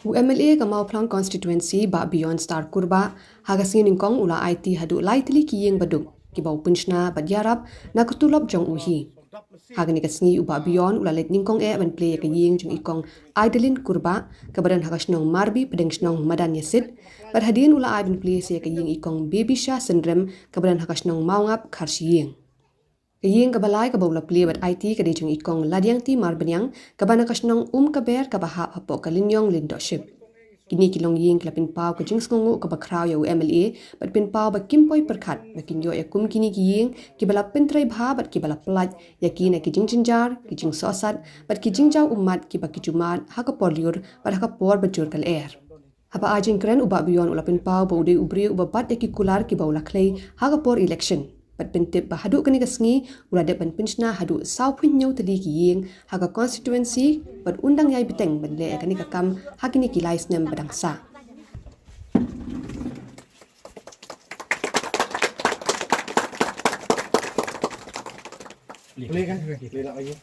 UMLA kamau plang constituency ba beyond star kurba hagasin ingkong ula IT hadu lightly kiyeng baduk kibau punchna badyarap na kutulop jong uhi hagani kasngi uba beyond ula let ningkong ban play kiyeng jong ikong idolin kurba kabadan hagasnong marbi pedengsnong madan yasid bad hadin ula ban play se kiyeng ikong baby sha syndrome kabadan hagasnong maungap kharshiyeng kiyeng kabalai kabau play bat IT kadejong ikong ladiang ti marbenyang kabana kasnong kaber kabahap hapo kalinyong leadership kini kilong yeng klapin pau ka jingsngongu ka bakraw ya UMLA bat pin pau ba kimpoy perkhat makin yo yakum kini kiyeng kibala pentrai bha bat kibala plat yakina ki jingjinjar ki jing sosat bat ki jingjaw umat ki bakijumat ha ka poliur bat ha ka por bajur kal air haba ajing kren uba bion ulapin pau ba ude ubri uba bat ki kular ki ba ulaklei ha ka por election bat pentip ba hadu kani kasngi ulade ban pinchna hadu saupuin nyau tadi ki yeng ha ka constituency bat undang yai biteng ban le kani ka kam hakini ki lais nem badangsa Boleh kan? Boleh nak lagi.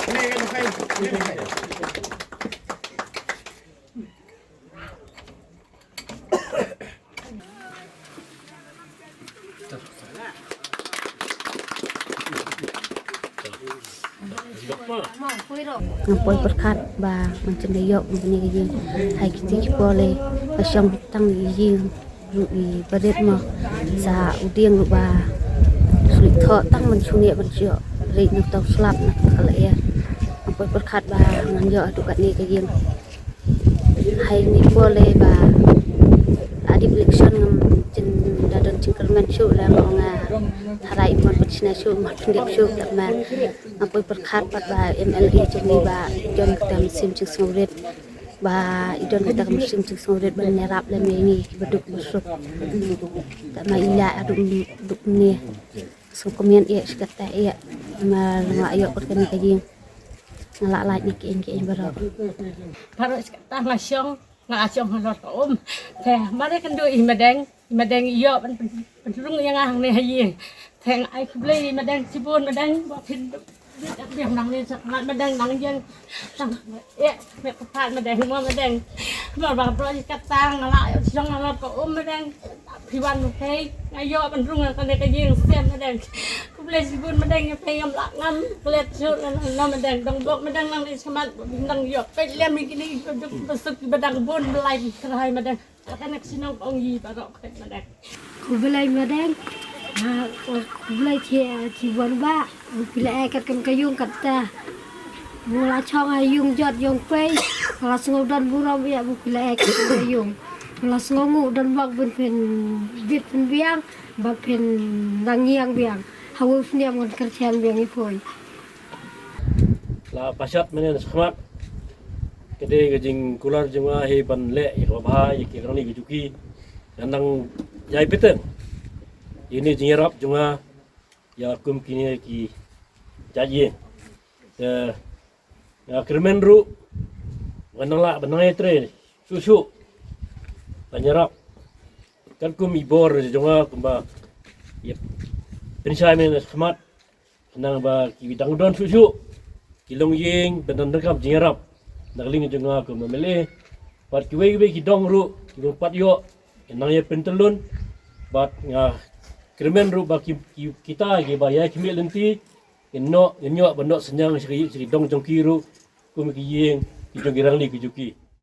Boleh kan pakai? Boleh pakai. Ngampoi perkat ba macam dayok punya gigi hai kita boleh pasang tang gigi rugi badet mah sa udiang ba sulit thọ tang man sunia ban cio ri nak tau slap nak kala ya ngampoi perkat ba nganjo adu kat ni gigi hai ni boleh ba adi election ngam jen dadan cingkerman syu la nga harai mon pachna syu mat ndiap syu tak ma ngampoi perkat pat ba MLA chumi ba jon kita mesin cing songret ba idon kita mesin cing songret ban nyarap le ni beduk besuk tak ma ila adu duk ni so komen ya sekata ya ma ayo perkan kajing ngalak lait ni ki baro baru sekata ngasyong ngasyong halot teh mari kan doi madang iyo penrung yang ang ni hayi teh ai kubli madang sibun madang ba pin biam nang ni sangat madang nang yang sang me papat madang mo madang ba pro kata ngalak syong halot madang piwan kai ayo penrung kan ka yeng sem madang kubli sibun madang pe ngam lak ngam klet syut na madang dong bok madang nang ni samat nang yo pe lem ni besuk badang bun belai kerai madang akan sinong ongi barok ket madang kubelai madang ha kubelai ci bon ba kubelai kat kan kayung kata mula chong ayung jot yong pe kalau sengau dan buram ya kubelai kat kayung kalau sengau dan bak pen bit pen biang bak pen nangiang biang hawu niam ngon kerjaan biang ipoi La pasat menen sekhmat kede gajing kular jema he ban le ya ba ya ki rani gijuki nandang jai peteng ini jingerap junga ya kum kini ki jaji ya kermen ru wanala banai tre susu banyarap kan kum ibor junga kumba ya pensai men sekhmat nang ba ki bidang don susu kilong yeng benan rekam jingerap nagling junga ko memele pat kiwe ki dong ru ki pat yo nang ye pentelun bat nga krimen ru ba kita ge ba ya kimi lenti enno bendok senyang sri dong jong kiru kum ki yeng ki jong girang li ki juki